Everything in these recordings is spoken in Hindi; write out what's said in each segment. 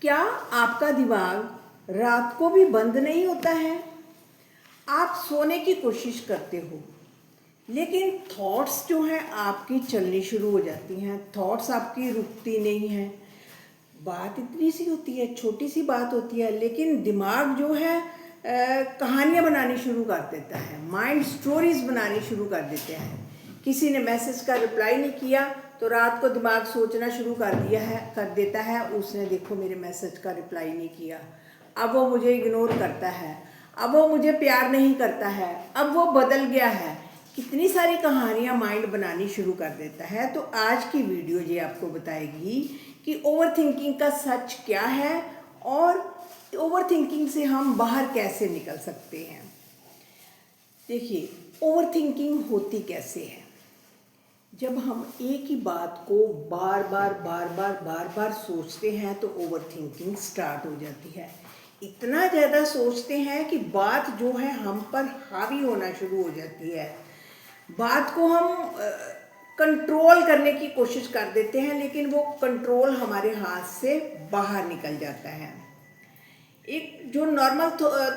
क्या आपका दिमाग रात को भी बंद नहीं होता है? आप सोने की कोशिश करते हो लेकिन थॉट्स जो हैं आपकी चलनी शुरू हो जाती हैं। थॉट्स आपकी रुकती नहीं हैं। बात इतनी सी होती है, छोटी सी बात होती है, लेकिन दिमाग जो है कहानियाँ बनानी शुरू कर देता है, माइंड स्टोरीज बनानी शुरू कर देते हैं। किसी ने मैसेज का रिप्लाई नहीं किया तो रात को दिमाग सोचना शुरू कर देता है, उसने देखो मेरे मैसेज का रिप्लाई नहीं किया, अब वो मुझे इग्नोर करता है, अब वो मुझे प्यार नहीं करता है, अब वो बदल गया है। कितनी सारी कहानियाँ माइंड बनानी शुरू कर देता है। तो आज की वीडियो ये आपको बताएगी कि ओवर थिंकिंग का सच क्या है और ओवर थिंकिंग से हम बाहर कैसे निकल सकते हैं। देखिए, ओवर थिंकिंग होती कैसे है। जब हम एक ही बात को बार बार सोचते हैं तो ओवर थिंकिंग स्टार्ट हो जाती है। इतना ज़्यादा सोचते हैं कि बात जो है हम पर हावी होना शुरू हो जाती है। बात को हम कंट्रोल करने की कोशिश कर देते हैं, लेकिन वो कंट्रोल हमारे हाथ से बाहर निकल जाता है। एक जो नॉर्मल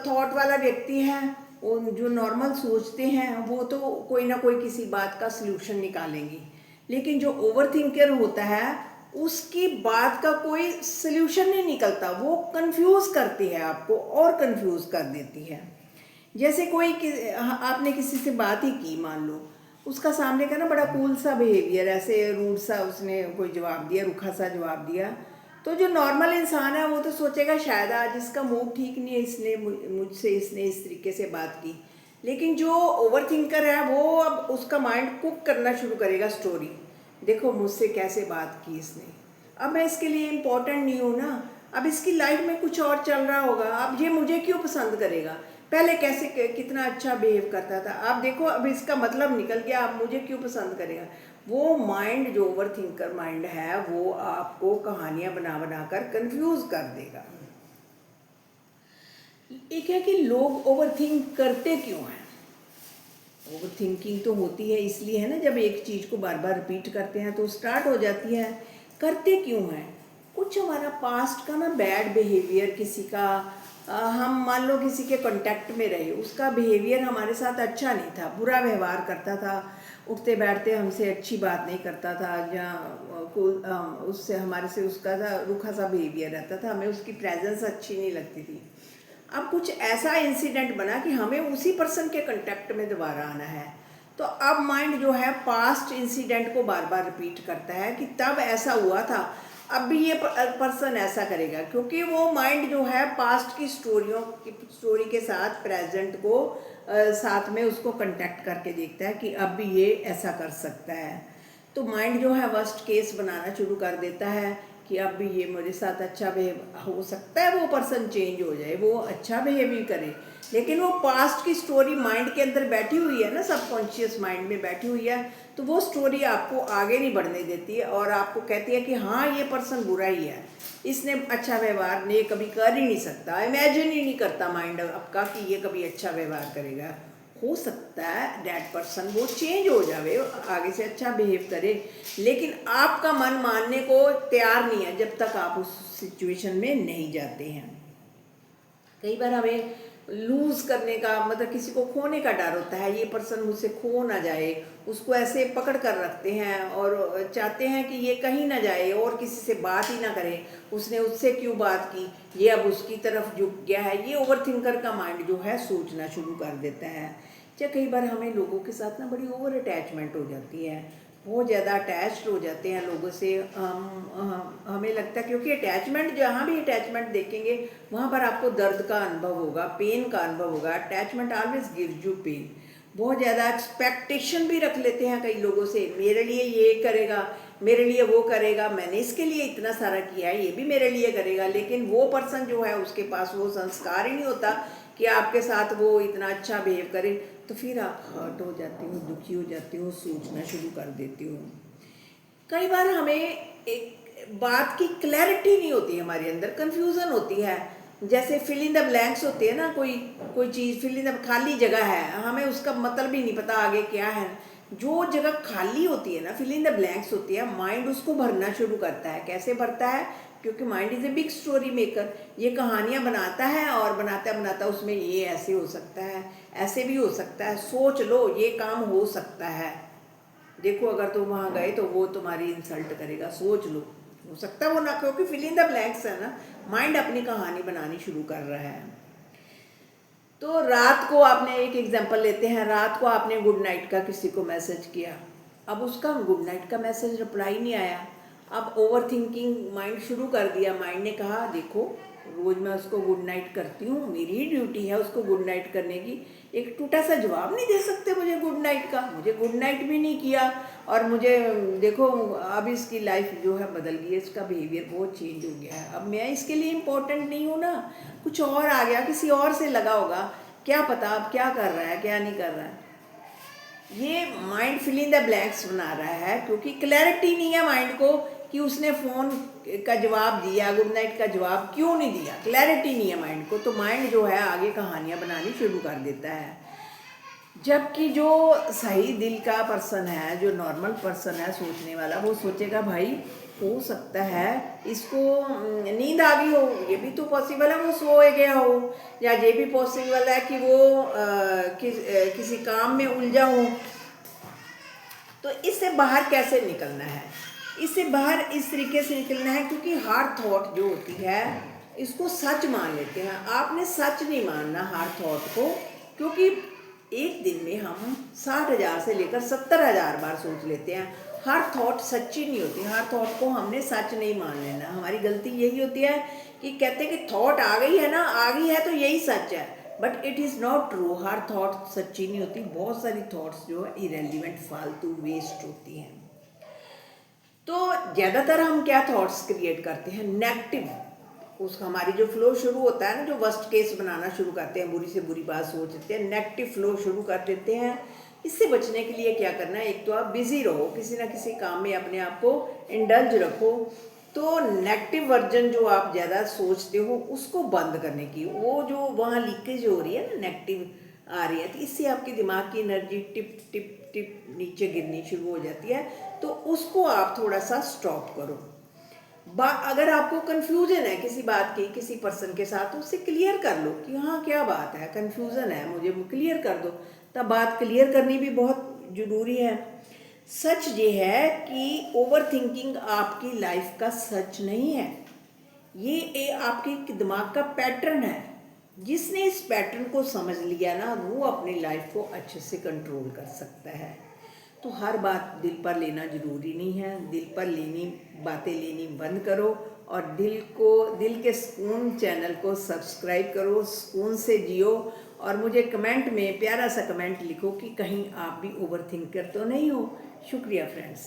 थॉट वाला व्यक्ति है, वो जो नॉर्मल सोचते हैं, वो तो कोई ना कोई किसी बात का सलूशन निकालेंगे, लेकिन जो ओवर थिंकर होता है उसकी बात का कोई सलूशन नहीं निकलता। वो कंफ्यूज करती है, आपको और कंफ्यूज कर देती है। जैसे आपने किसी से बात ही की, मान लो उसका सामने का ना बड़ा कूल सा बिहेवियर, ऐसे रूड सा उसने कोई जवाब दिया, रूखा सा जवाब दिया, तो जो नॉर्मल इंसान है वो तो सोचेगा शायद आज इसका मूड ठीक नहीं है, इसने इस तरीके से बात की। लेकिन जो ओवर थिंकर है वो अब उसका माइंड कुक करना शुरू करेगा स्टोरी। देखो मुझसे कैसे बात की इसने, अब मैं इसके लिए इम्पोर्टेंट नहीं हूँ ना, अब इसकी लाइफ में कुछ और चल रहा होगा, अब ये मुझे क्यों पसंद करेगा, पहले कैसे कितना अच्छा बिहेव करता था, अब देखो अब इसका मतलब निकल गया, अब मुझे क्यों पसंद करेगा। वो माइंड जो ओवर थिंकर माइंड है वो आपको कहानियां बना बना कर कंफ्यूज कर देगा। एक है कि लोग ओवर थिंक करते क्यों हैं। ओवर थिंकिंग तो होती है इसलिए है ना, जब एक चीज़ को बार बार रिपीट करते हैं तो स्टार्ट हो जाती है। करते क्यों हैं, कुछ हमारा पास्ट का ना बैड बिहेवियर किसी का, हम मान लो किसी के कांटेक्ट में रहे, उसका बिहेवियर हमारे साथ अच्छा नहीं था, बुरा व्यवहार करता था, उठते बैठते हमसे अच्छी बात नहीं करता था, या उससे हमारे से उसका था रूखा सा बिहेवियर रहता था, हमें उसकी प्रेजेंस अच्छी नहीं लगती थी। अब कुछ ऐसा इंसिडेंट बना कि हमें उसी पर्सन के कांटेक्ट में दोबारा आना है, तो अब माइंड जो है पास्ट इंसिडेंट को बार बार रिपीट करता है कि तब ऐसा हुआ था, अब भी ये पर्सन ऐसा करेगा, क्योंकि वो माइंड जो है पास्ट की स्टोरी के साथ प्रेजेंट को साथ में उसको कांटेक्ट करके देखता है कि अब भी ये ऐसा कर सकता है। तो माइंड जो है वर्स्ट केस बनाना शुरू कर देता है कि अब भी ये मेरे साथ अच्छा बिहेव, हो सकता है वो पर्सन चेंज हो जाए, वो अच्छा बिहेव ही करे, लेकिन वो पास्ट की स्टोरी माइंड के अंदर बैठी हुई है ना, सबकॉन्शियस माइंड में बैठी हुई है, तो वो स्टोरी आपको आगे नहीं बढ़ने देती है और आपको कहती है कि हाँ ये पर्सन बुरा ही है, इसने अच्छा व्यवहार नहीं कभी कर ही नहीं सकता, इमेजिन ही नहीं करता माइंड आपका कि ये कभी अच्छा व्यवहार करेगा। हो सकता है दैट पर्सन वो चेंज हो जावे, आगे से अच्छा बिहेव करे, लेकिन आपका मन मानने को तैयार नहीं है जब तक आप उस सिचुएशन में नहीं जाते हैं। कई बार हमें लूज करने का मतलब किसी को खोने का डर होता है, ये पर्सन मुझसे खो ना जाए, उसको ऐसे पकड़ कर रखते हैं और चाहते हैं कि ये कहीं ना जाए और किसी से बात ही ना करे, उसने उससे क्यों बात की, ये अब उसकी तरफ झुक गया है। ये ओवर थिंकर का माइंड जो है सोचना शुरू कर देता है। या कई बार हमें लोगों के साथ ना बड़ी ओवर अटैचमेंट हो जाती है, बहुत ज़्यादा अटैच्ड हो जाते हैं लोगों से। हमें लगता है, क्योंकि अटैचमेंट, जहाँ भी अटैचमेंट देखेंगे वहाँ पर आपको दर्द का अनुभव होगा, पेन का अनुभव होगा। Attachment always gives you pain. बहुत ज़्यादा एक्सपेक्टेशन भी रख लेते हैं कई लोगों से, मेरे लिए ये करेगा, मेरे लिए वो करेगा, मैंने इसके लिए इतना सारा किया है, ये भी मेरे लिए करेगा, लेकिन वो पर्सन जो है उसके पास वो संस्कार ही नहीं होता कि आपके साथ वो इतना अच्छा बिहेव करे। तो फिर आप हर्ट हो जाते हो, दुखी हो जाते हो, सोचना शुरू कर देते हो। कई बार हमें एक बात की क्लैरिटी नहीं होती, हमारे अंदर कंफ्यूजन होती है। जैसे फिल इन द ब्लैंक्स होते हैं ना, कोई कोई चीज़ फिल इन द, खाली जगह है, हमें उसका मतलब भी नहीं पता आगे क्या है। जो जगह खाली होती है ना, फिल इन द ब्लैंक्स होती है, माइंड उसको भरना शुरू करता है। कैसे भरता है, क्योंकि mind is a big story maker. ये कहानियाँ बनाता है और बनाता बनाता उसमें ये ऐसे हो सकता है, ऐसे भी हो सकता है, सोच लो ये काम हो सकता है, देखो अगर तुम वहाँ गए तो वो तुम्हारी इंसल्ट करेगा, सोच लो, हो सकता है वो ना, क्योंकि फिल इन द ब्लैंक्स है ना, माइंड अपनी कहानी बनानी शुरू कर रहा है। तो रात को आपने, एक एग्जांपल लेते हैं, रात को आपने गुड नाइट का किसी को मैसेज किया, अब उसका गुड नाइट का मैसेज रिप्लाई नहीं आया, अब ओवर थिंकिंग माइंड शुरू कर दिया। माइंड ने कहा देखो रोज़ मैं उसको गुड नाइट करती हूँ, मेरी ही ड्यूटी है उसको गुड नाइट करने की, एक टूटा सा जवाब नहीं दे सकते मुझे गुड नाइट का, मुझे गुड नाइट भी नहीं किया, और मुझे देखो अब इसकी लाइफ जो है बदल गई है, इसका बिहेवियर बहुत चेंज हो गया है, अब मैं इसके लिए इम्पोर्टेंट नहीं हूँ ना, कुछ और आ गया, किसी और से लगा होगा, क्या पता अब क्या कर रहा है क्या नहीं कर रहा है। ये mind fill in the blanks बना रहा है, क्योंकि क्लैरिटी नहीं है माइंड को कि उसने फ़ोन का जवाब दिया, गुड नाइट का जवाब क्यों नहीं दिया, क्लैरिटी नहीं है माइंड को, तो माइंड जो है आगे कहानियाँ बनानी शुरू कर देता है। जबकि जो सही दिल का पर्सन है, जो नॉर्मल पर्सन है सोचने वाला, वो सोचेगा भाई हो सकता है इसको नींद आ गई हो, ये भी तो पॉसिबल है वो सो गया हो, या ये भी पॉसिबल है कि वो किसी काम में उलझा हो। तो इससे बाहर कैसे निकलना है, इससे बाहर इस तरीके से निकलना है, क्योंकि हार्ड थॉट जो होती है इसको सच मान लेते हैं। आपने सच नहीं मानना हार्ड थॉट को, क्योंकि एक दिन में हम 60,000 से लेकर 70,000 बार सोच लेते हैं। हर थॉट सच्ची नहीं होती, हर थॉट को हमने सच नहीं मान लेना। हमारी गलती यही होती है कि कहते हैं कि थॉट आ गई है ना, आ गई है तो यही सच है, but it is not true. Her thought सच्ची नहीं होती, बहुत सारी थॉट्स जो है इरेलीवेंट, फालतू, वेस्ट होती हैं। तो ज़्यादातर हम क्या थॉट्स क्रिएट करते हैं, नेगेटिव। उसका हमारी जो फ्लो शुरू होता है ना, जो वर्स्ट केस बनाना शुरू करते हैं, बुरी से बुरी बात सोचते हैं, नेगेटिव फ्लो शुरू कर देते हैं। इससे बचने के लिए क्या करना है, एक तो आप बिजी रहो, किसी ना किसी काम में अपने आप को इंडल्ज रखो। तो नेगेटिव वर्जन जो आप ज़्यादा सोचते हो उसको बंद करने की, वो जो वहाँ लीकेज हो रही है ना, नेगेटिव आ रही है, तो इससे आपके दिमाग की एनर्जी टिप टिप टिप नीचे गिरनी शुरू हो जाती है। तो उसको आप थोड़ा सा स्टॉप करो। अगर आपको कन्फ्यूजन है किसी बात की, किसी पर्सन के साथ, तो उससे क्लियर कर लो कि हाँ क्या बात है, कन्फ्यूज़न है, मुझे वो क्लियर कर दो। तब बात क्लियर करनी भी बहुत ज़रूरी है। सच ये है कि ओवर थिंकिंग आपकी लाइफ का सच नहीं है, ये आपके दिमाग का पैटर्न है। जिसने इस पैटर्न को समझ लिया ना, वो अपनी लाइफ को अच्छे से कंट्रोल कर सकता है। तो हर बात दिल पर लेना ज़रूरी नहीं है, दिल पर लेनी बातें लेनी बंद करो, और दिल के सुकून चैनल को सब्सक्राइब करो, सुकून से जियो, और मुझे कमेंट में प्यारा सा कमेंट लिखो कि कहीं आप भी ओवर थिंकर तो नहीं हो। शुक्रिया फ्रेंड्स।